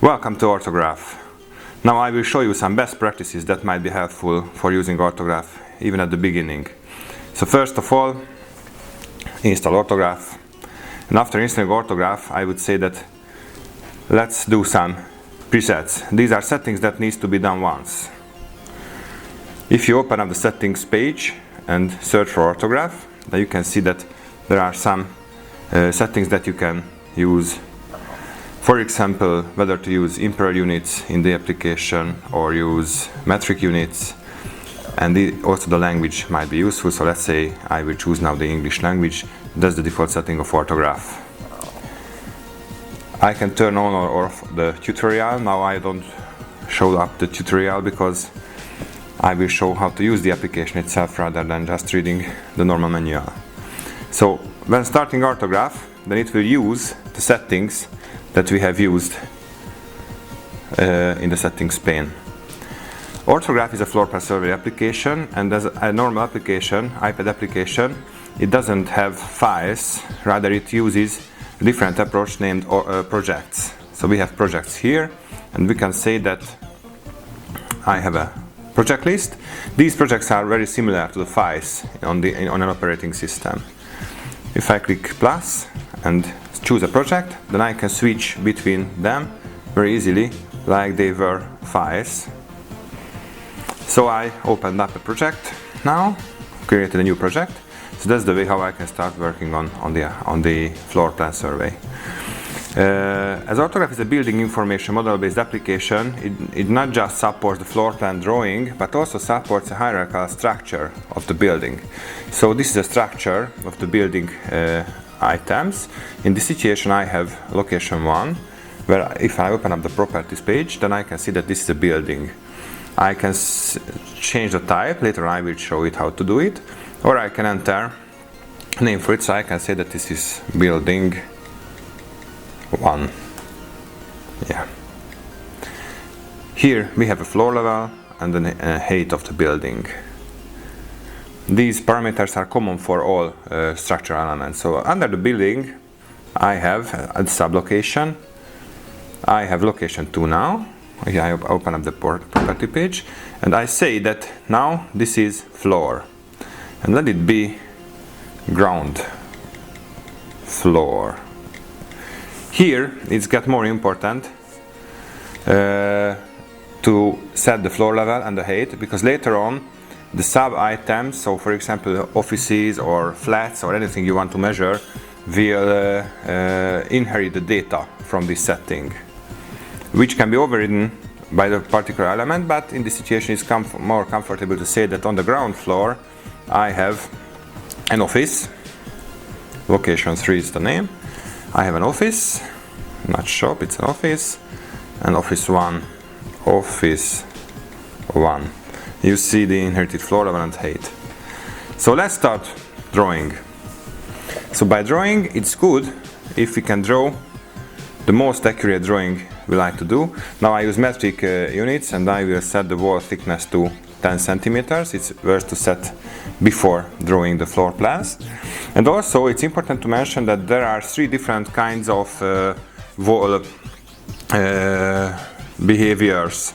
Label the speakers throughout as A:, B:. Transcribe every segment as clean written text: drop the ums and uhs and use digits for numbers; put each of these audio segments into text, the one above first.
A: Welcome to OrthoGraph. Now I will show you some best practices that might be helpful for using OrthoGraph even at the beginning. So first of all, install OrthoGraph. And after installing OrthoGraph, I would say that let's do some presets. These are settings that needs to be done once. If you open up the settings page and search for OrthoGraph, then you can see that there are some settings that you can use. For example, whether to use imperial units in the application or use metric units, and also the language might be useful. So let's say I will choose now the English language. That's the default setting of OrthoGraph. I can turn on or off the tutorial. Now I don't show up the tutorial because I will show how to use the application itself rather than just reading the normal manual. So when starting OrthoGraph, then it will use the settings that we have used in the settings pane. OrthoGraph is a floor plan survey application, and as a normal application, iPad application, it doesn't have files, rather it uses a different approach named projects. So we have projects here, and we can say that I have a project list. These projects are very similar to the files on an operating system. If I click plus and choose a project, then I can switch between them very easily, like they were files. So I opened up a project now, created a new project. So that's the way how I can start working on the floor plan survey. As OrthoGraph is a building information model-based application, it not just supports the floor plan drawing, but also supports a hierarchical structure of the building. So this is a structure of the building items. In this situation I have location 1, where if I open up the properties page, then I can see that this is a building. I can change the type, later I will show it how to do it, or I can enter a name for it, so I can say that this is building 1. Yeah. Here we have a floor level and the height of the building. These parameters are common for all structural elements. So under the building I have a sublocation. I have location 2 now. Here I open up the property page and I say that now this is floor. And let it be ground floor. Here it's got more important to set the floor level and the height, because later on the sub items, so for example offices or flats or anything you want to measure, will inherit the data from this setting, which can be overridden by the particular element, but in this situation it's more comfortable to say that on the ground floor I have an office, location 3 is the name. I have an office, not shop, it's an office, and office 1, office 1. You see the inherited floor level and height. So let's start drawing. So by drawing, it's good if we can draw the most accurate drawing we like to do. Now I use metric units and I will set the wall thickness to 10 centimeters. It's worth to set before drawing the floor plans. And also it's important to mention that there are 3 different kinds of wall behaviors.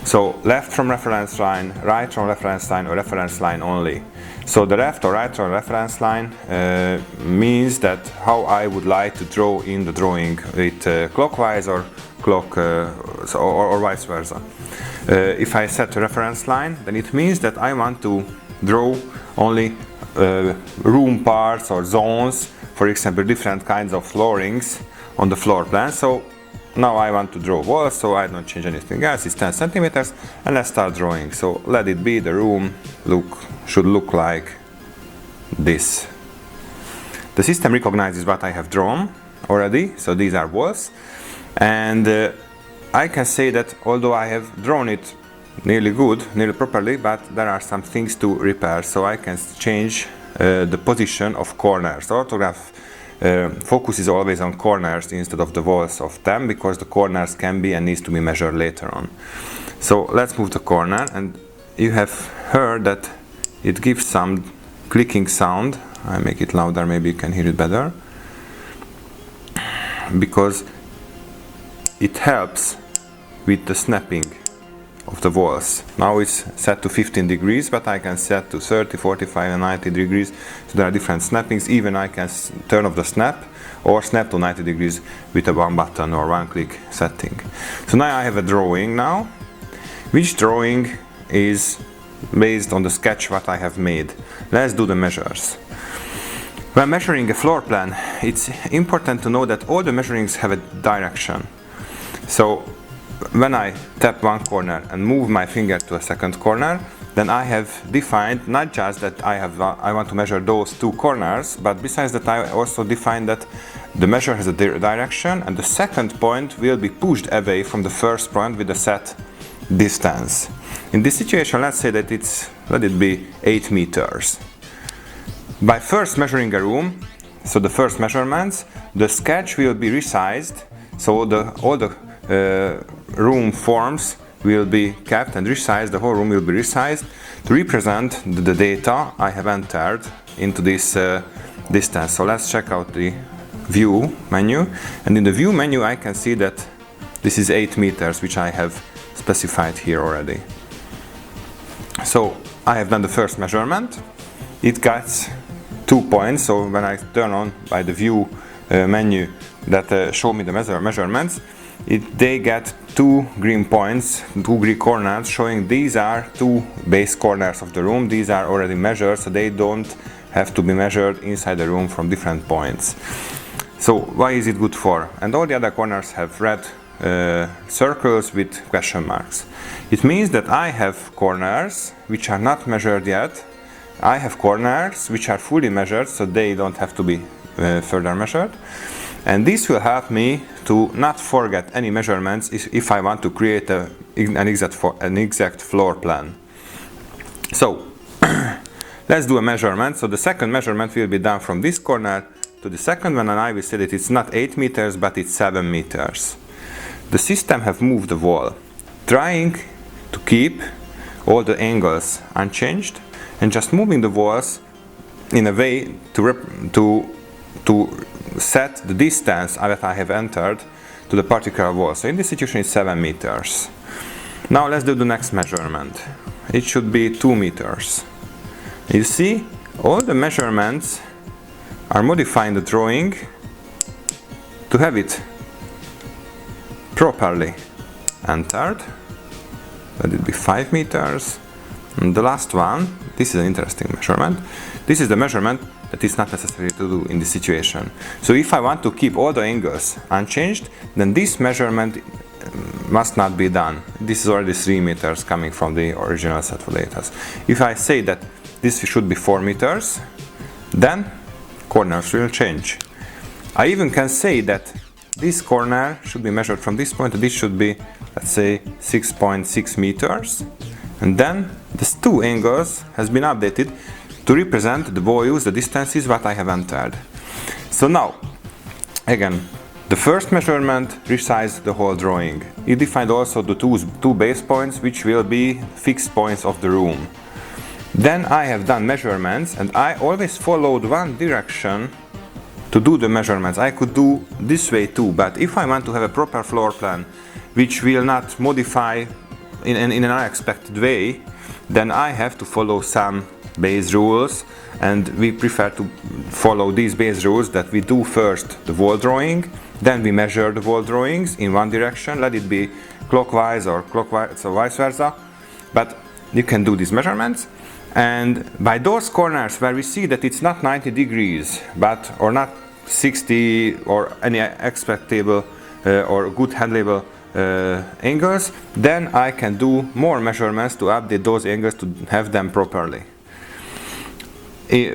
A: So left from reference line, right from reference line, or reference line only. So the left or right from reference line means that how I would like to draw in the drawing, with clockwise or or vice versa. If I set a reference line, then it means that I want to draw only room parts or zones, for example different kinds of floorings on the floor plan. So now I want to draw walls, so I don't change anything else. It's 10 centimeters, and let's start drawing. So let it be the room should look like this. The system recognizes what I have drawn already, so these are walls, and I can say that although I have drawn it nearly good, nearly properly, but there are some things to repair, so I can change the position of corners. OrthoGraph focuses always on corners instead of the walls of them, because the corners can be and needs to be measured later on. So let's move the corner, and you have heard that it gives some clicking sound. I make it louder, maybe you can hear it better, because it helps with the snapping of the walls. Now it's set to 15 degrees, but I can set to 30, 45 and 90 degrees. So there are different snappings. Even I can turn off the snap or snap to 90 degrees with a one button or one click setting. So now I have a drawing now, which drawing is based on the sketch what I have made. Let's do the measures. When measuring a floor plan, it's important to know that all the measurings have a direction. So when I tap one corner and move my finger to a second corner, then I have defined not just that I want to measure those two corners, but besides that I also define that the measure has a direction and the second point will be pushed away from the first point with a set distance. In this situation, let's say that let it be 8 meters. By first measuring a room, so the first measurements, the sketch will be resized, so all the room forms will be kept and resized, the whole room will be resized to represent the data I have entered into this distance. So let's check out the view menu, and in the view menu I can see that this is 8 meters, which I have specified here already. So I have done the first measurement. It gets 2 points, so when I turn on by the view menu that show me the measurements, they get 2 green points, 2 green corners, showing these are 2 base corners of the room. These are already measured, so they don't have to be measured inside the room from different points. So why is it good for? And all the other corners have red circles with question marks. It means that I have corners which are not measured yet. I have corners which are fully measured, so they don't have to be further measured. And this will help me to not forget any measurements if I want to create an exact floor plan. So let's do a measurement. So the second measurement will be done from this corner to the second one, and I will say that it's not 8 meters, but it's 7 meters. The system have moved the wall, trying to keep all the angles unchanged and just moving the walls in a way to set the distance that I have entered to the particular wall. So in this situation it's 7 meters. Now let's do the next measurement. It should be 2 meters. You see, all the measurements are modifying the drawing to have it properly entered. Let it be 5 meters. And the last one, this is an interesting measurement. This is the measurement that is not necessary to do in this situation. So if I want to keep all the angles unchanged, then this measurement must not be done. This is already 3 meters coming from the original set of data. If I say that this should be 4 meters, then corners will change. I even can say that this corner should be measured from this point, and this should be, let's say, 6.6 meters. And then these 2 angles has been updated to represent the values, the distances what I have entered. So now, again, the first measurement resized the whole drawing. It defined also the two base points, which will be fixed points of the room. Then I have done measurements, and I always followed one direction to do the measurements. I could do this way too, but if I want to have a proper floor plan which will not modify in an unexpected way, then I have to follow some base rules, and we prefer to follow these base rules that we do first the wall drawing, then we measure the wall drawings in one direction, let it be clockwise or clockwise, so vice versa, but you can do these measurements. And by those corners where we see that it's not 90 degrees or not 60 or any expectable or good handleable angles, then I can do more measurements to update those angles to have them properly.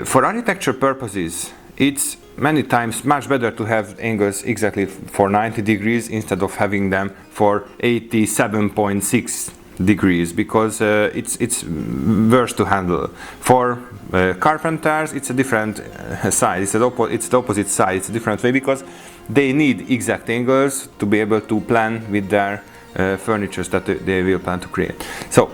A: For architecture purposes, it's many times much better to have angles exactly for 90 degrees instead of having them for 87.6 degrees, because it's worse to handle. For carpenters, it's a different side. It's the opposite side. It's a different way, because they need exact angles to be able to plan with their furnitures that they will plan to create. So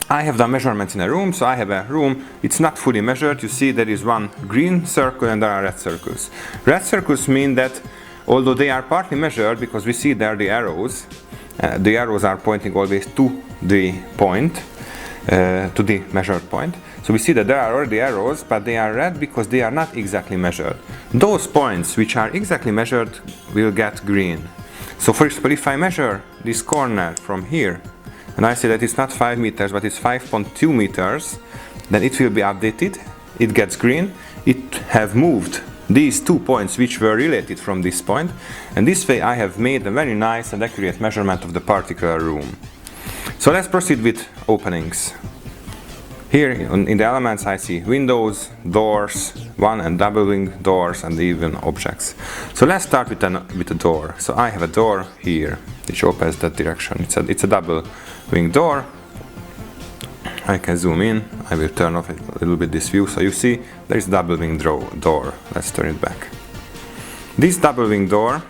A: I have done measurements in a room. So I have a room. It's not fully measured. You see there is one green circle and there are red circles. Red circles mean that although they are partly measured, because we see there the arrows, The arrows are pointing always to the point, to the measured point. So we see that there are already arrows, but they are red because they are not exactly measured. Those points which are exactly measured will get green. So for example, if I measure this corner from here, and I say that it's not 5 meters, but it's 5.2 meters, then it will be updated, it gets green, it have moved these 2 points which were related from this point, and this way I have made a very nice and accurate measurement of the particular room. So let's proceed with openings. Here in the elements I see windows, doors, one and double wing doors, and even objects. So let's start with a door. So I have a door here which opens that direction. It's a double wing door. I can zoom in. I will turn off a little bit this view so you see there is a double wing door. Let's turn it back. This double wing door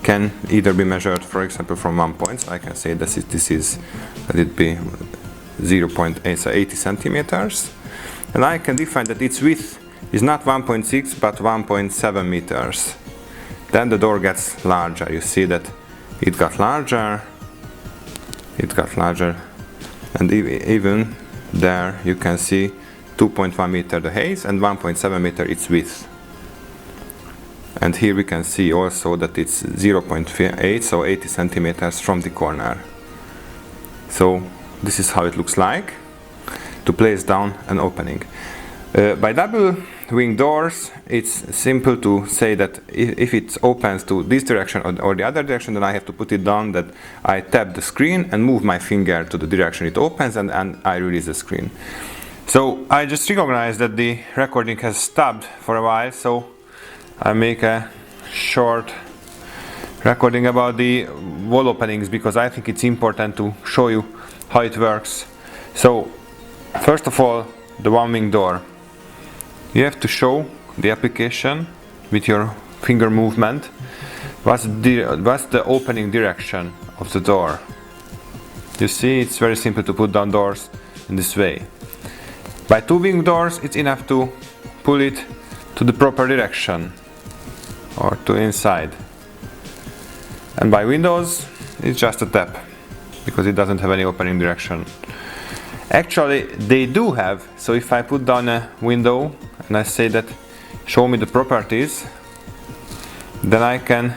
A: can either be measured, for example, from 1 point. So I can say that let it be 0.8, so 80 centimeters, and I can define that its width is not 1.6 but 1.7 meters. Then the door gets larger. You see that it got larger, and even there you can see 2.1 meter the height and 1.7 meter its width. And here we can see also that it's 0.8, so 80 centimeters from the corner. So this is how it looks like to place down an opening. By double wing doors, it's simple to say that if it opens to this direction or the other direction, then I have to put it down that I tap the screen and move my finger to the direction it opens, and I release the screen. So I just recognize that the recording has stopped for a while, so I make a short recording about the wall openings because I think it's important to show you how it works. So first of all, the one wing door. You have to show the application with your finger movement what's the opening direction of the door. You see, it's very simple to put down doors in this way. By two wing doors, it's enough to pull it to the proper direction or to inside. And by windows, it's just a tap because it doesn't have any opening direction. Actually, they do have, so if I put down a window and I say that show me the properties, then I can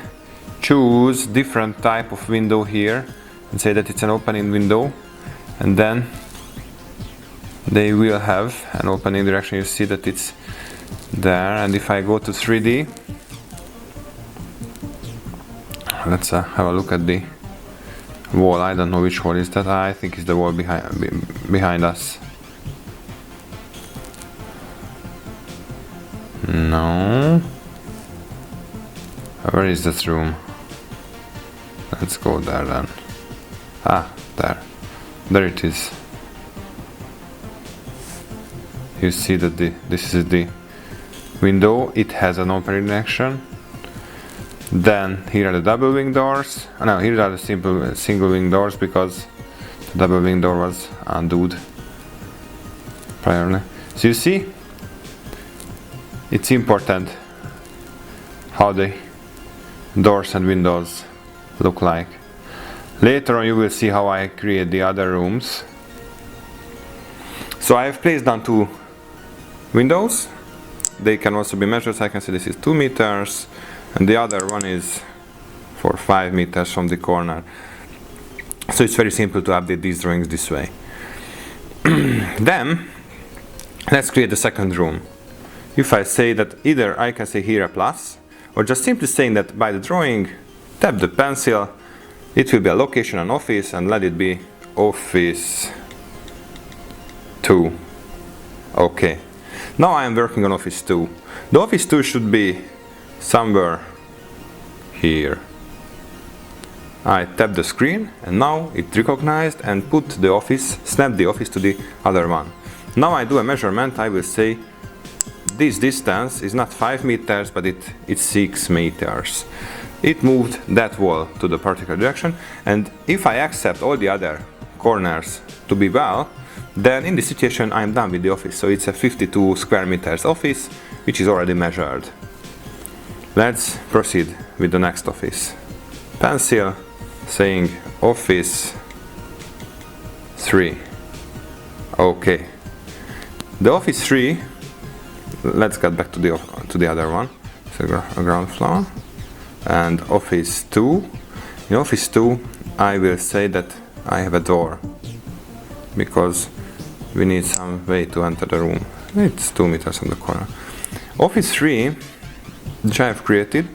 A: choose different type of window here and say that it's an opening window, and then they will have an opening direction. You see that it's there. And if I go to 3D, let's have a look at the wall. I don't know which wall is that. I think it's the wall behind us. No. Where is that room? Let's go there then. Ah, there. There it is. You see that this is the window. It has an opening direction. Then here are the double wing doors. No, here are the single wing doors because the double wing door was undone priorly. So you see, it's important how the doors and windows look like. Later on you will see how I create the other rooms. So I have placed down two windows. They can also be measured. So I can say this is 2 meters. And the other one is for 5 meters from the corner. So it's very simple to update these drawings this way. Then let's create the second room. If I say that either I can say here a plus, or just simply saying that by the drawing, tap the pencil, it will be a location and office, and let it be office 2. Okay. Now I am working on office 2. The office 2 should be somewhere here. I tap the screen and now it recognized and put the office, snapped the office to the other one. Now I do a measurement. I will say this distance is not 5 meters but it's 6 meters. It moved that wall to the particular direction, and if I accept all the other corners to be well, then in this situation I am done with the office. So it's a 52 square meters office which is already measured. Let's proceed with the next office. Pencil, saying office 3. Okay. The office 3, let's get back to the other one. So ground floor. And office 2. In office 2, I will say that I have a door, because we need some way to enter the room. It's 2 meters on the corner. Office 3, which I have created,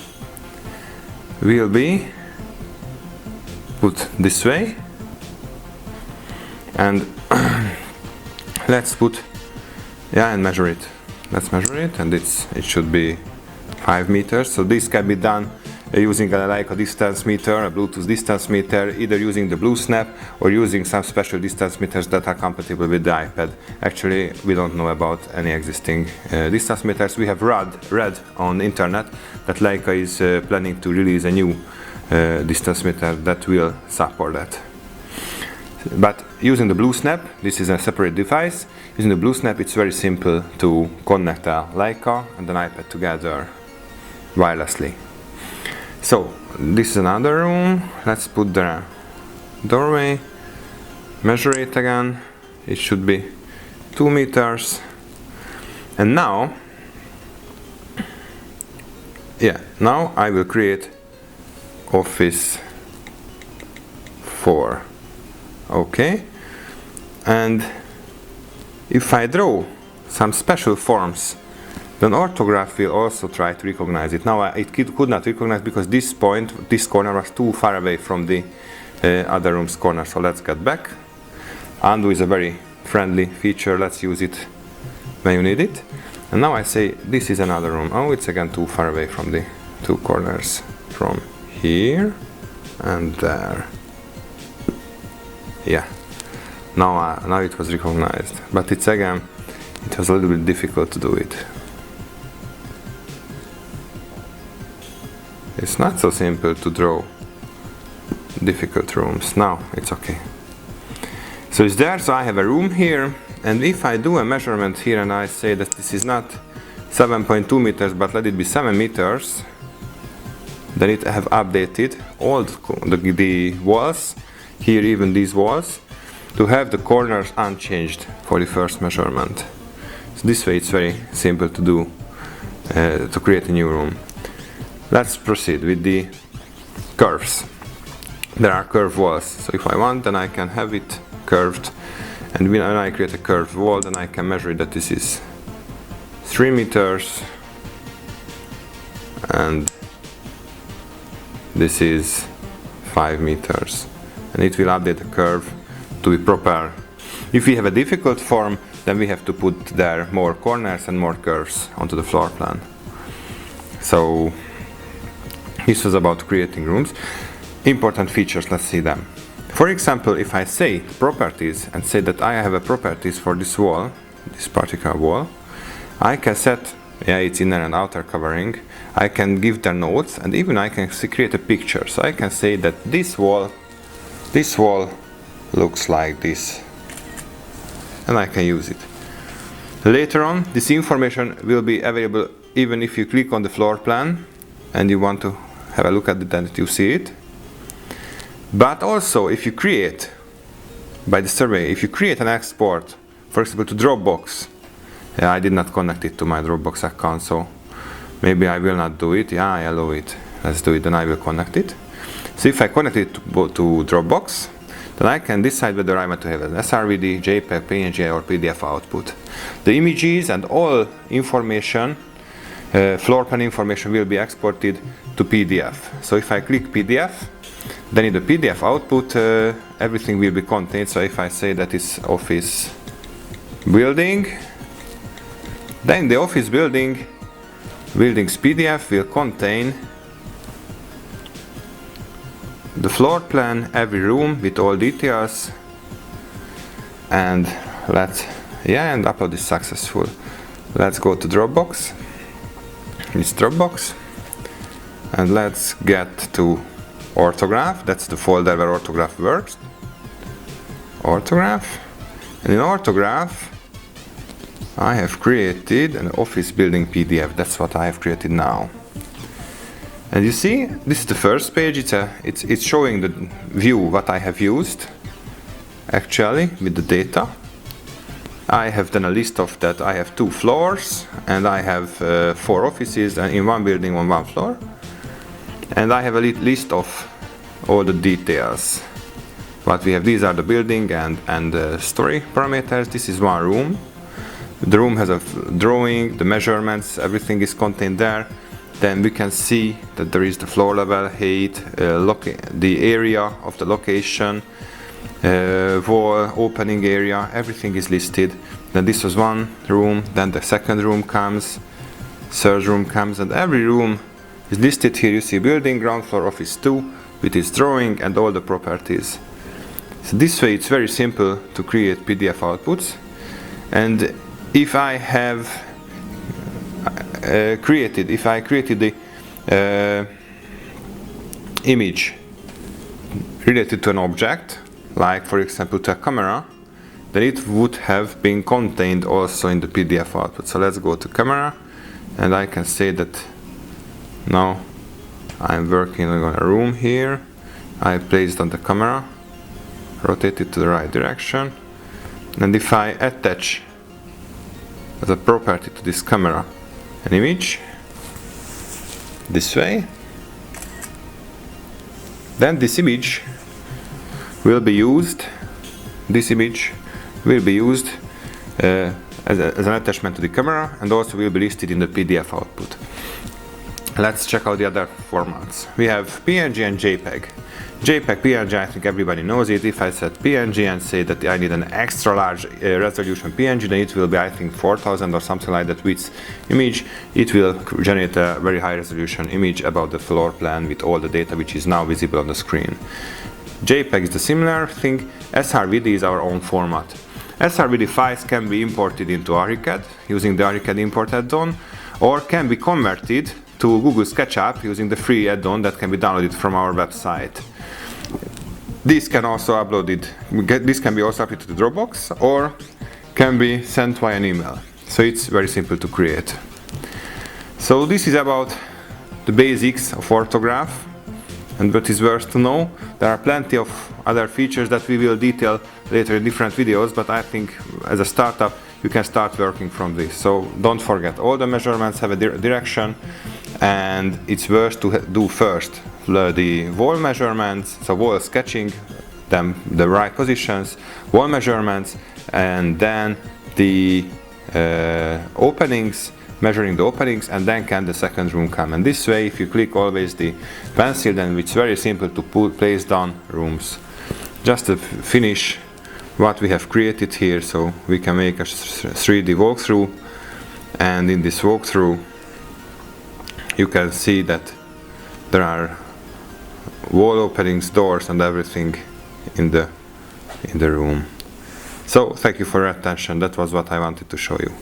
A: will be put this way, and let's put, and measure it. Let's measure it, and it should be 5 meters. So this can be done using like a distance meter, a Bluetooth distance meter, either using the BlueSnap or using some special distance meters that are compatible with the iPad. Actually, we don't know about any existing distance meters. We have read on the internet that Leica is planning to release a new distance meter that will support that. But using the BlueSnap, this is a separate device. Using the BlueSnap, it's very simple to connect a Leica and an iPad together wirelessly. So this is another room. Let's put the doorway, measure it again. It should be 2 meters. And now I will create office 4. Okay. And if I draw some special forms, then OrthoGraph will also try to recognize it. Now it could not recognize because this corner was too far away from the other room's corner. So let's get back. Undo is a very friendly feature. Let's use it when you need it. And now I say this is another room. Oh, it's again too far away from the 2 corners. From here and there. Yeah. Now it was recognized. But it was a little bit difficult to do it. It's not so simple to draw difficult rooms. Now it's okay. So it's there, so I have a room here, and if I do a measurement here and I say that this is not 7.2 meters but let it be 7 meters, then it have updated all the walls, here even these walls, to have the corners unchanged for the first measurement. So this way it's very simple to do, to create a new room. Let's proceed with the curves. There are curved walls, so if I want, then I can have it curved, and when I create a curved wall, then I can measure it that this is 3 meters and this is 5 meters, and it will update the curve to be proper. If we have a difficult form, then we have to put there more corners and more curves onto the floor plan. So this was about creating rooms. Important features, let's see them. For example, if I say properties and say that I have a properties for this wall, this particular wall, I can set, it's inner and outer covering, I can give the nodes, and even I can create a picture. So I can say that this wall looks like this, and I can use it. Later on, this information will be available even if you click on the floor plan and you want to have a look at it and you see it. But also, if you create, by the survey, if you create an export, for example, to Dropbox, I did not connect it to my Dropbox account, so maybe I will not do it. I allow it. Let's do it, then I will connect it. So if I connect it to Dropbox, then I can decide whether I want to have an SRVD, JPEG, PNG, or PDF output. The images and all information, floor plan information, will be exported to PDF. So if I click PDF, then in the PDF output, everything will be contained. So if I say that it's office building, then the office building's PDF will contain the floor plan, every room with all details, and and upload is successful. Let's go to Dropbox. It's Dropbox, and let's get to OrthoGraph. That's the folder where OrthoGraph works. OrthoGraph, and in OrthoGraph I have created an office building PDF. That's what I have created now. And you see, this is the first page. It's showing the view what I have used actually with the data. I have done a list of that. I have 2 floors and I have 4 offices in one building on one floor. And I have a list of all the details. What we have, these are the building and story parameters. This is one room. The room has a drawing, the measurements, everything is contained there. Then we can see that there is the floor level, height, the area of the location, wall, opening area, everything is listed. Then this was one room, then the second room comes, third room comes, and every room is listed here. You see building, ground floor, office 2, with its drawing and all the properties. So this way it's very simple to create PDF outputs. And if I have created the image related to an object, like for example to a camera, then it would have been contained also in the PDF output. So let's go to camera, and I can say that now I'm working on a room here. I placed on the camera, rotate it to the right direction, and if I attach as a property to this camera an image this way, then this image will be used. This image will be used as an attachment to the camera, and also will be listed in the PDF output. Let's check out the other formats. We have PNG and JPEG. JPEG, PNG, I think everybody knows it. If I set PNG and say that I need an extra large resolution PNG, then it will be, I think, 4000 or something like that width image. It will generate a very high resolution image about the floor plan with all the data which is now visible on the screen. JPEG is the similar thing. SRVD is our own format. SRVD files can be imported into ArchiCAD using the ArchiCAD import add-on, or can be converted to Google SketchUp using the free add-on that can be downloaded from our website. This can be also uploaded to the Dropbox, or can be sent via an email. So it's very simple to create. So this is about the basics of OrthoGraph and what is worth to know. There are plenty of other features that we will detail later in different videos, but I think as a startup you can start working from this. So don't forget, all the measurements have a direction, and it's worth to do first the wall measurements, so wall sketching, then the right positions, wall measurements, and then the openings, measuring the openings, and then can the second room come. And this way, if you click always the pencil, then it's very simple to place down rooms. Just to finish what we have created here, so we can make a 3D walkthrough, and in this walkthrough you can see that there are wall openings, doors, and everything in the room. So thank you for your attention. That was what I wanted to show you.